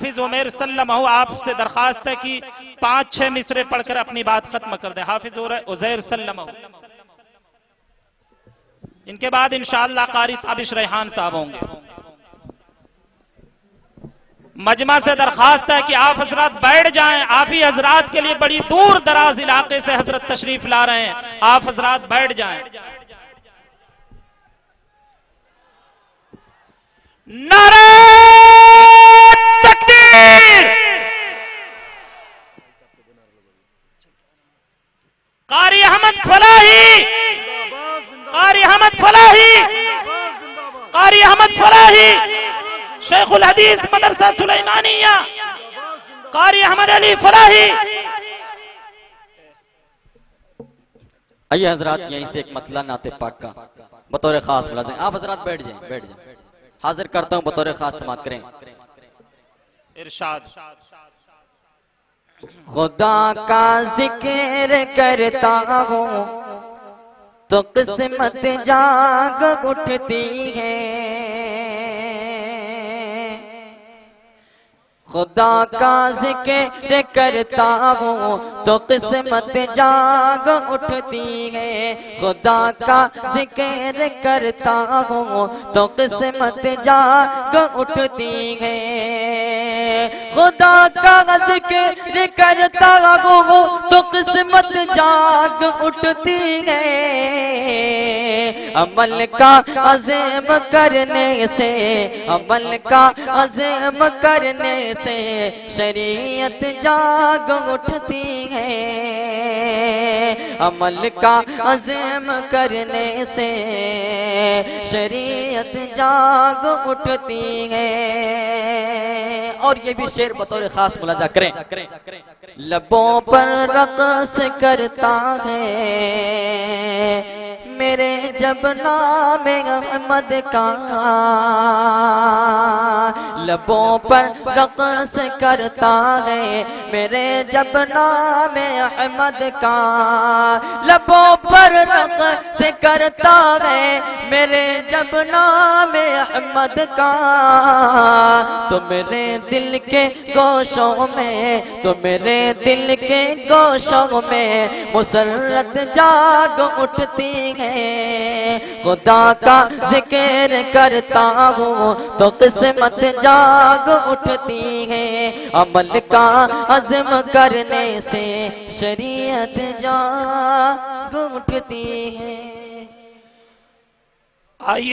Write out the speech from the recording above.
हाफिज उमैर सल्लल्लाहु आपसे दरखास्त है कि 5-6 मिसरे पढ़कर अपनी बात खत्म कर दे। हाफिज उज़ैर सल्लल्लाहु। इनके बाद इंशाअल्लाह कारी ताबिश रेहान साहब होंगे। मजमा से दरखास्त है कि आप हजरत बैठ जाएं। आप ही हजरात के लिए बड़ी दूर दराज इलाके से हजरत तशरीफ ला रहे हैं, आप हजरात बैठ जाएं। नारे तकबीर। कारी अहमद फलाही, कारी अहमद फलाही, कारी अहमद फलाही, शेखुल हदीस मदरसा सुलेमानिया, कारी अहमद अली फलाही। आइए हजरात, यहीं से एक मतला नाते पाक का बतौर खास मुलाज़िम। आप हजरात बैठ जाएं, बैठ जाएं। हाजिर करता हूं बतौर खास समाअत करें। इरशाद। खुदा का जिक्र करता हूँ तो किस्मत जाग उठती है। खुदा का जिक्र करता हूँ तो किस्मत जाग उठती है। खुदा का जिक्र करता हूँ तो किस्मत जाग उठती है। खुदा का जिक्र करता हूँ तो किस्मत जाग उठती है। अमल का अज़म करने से, अमल का अज़म करने से शरीयत जाग उठती है। अमल का अज़म करने से शरीयत जाग उठती है। और ये भी शेर बतौर खास मुलाजा करें। लबों पर रक़्स करता है मेरे जब नाम अहमद का। लबों पर रक़्स करता है मेरे जब नाम अहमद का। लबों पर रक़्स करता है मेरे जब नाम अहमद का। तो मेरे दिल के गोशों में, तो मेरे दिल के गोशों में मुसर्रत जाग उठती है। खुदा का जिक्र करता हूँ तो किस्मत जाग उठती है। अमल का अज़्म करने से शरीयत जाग उठती है। आइए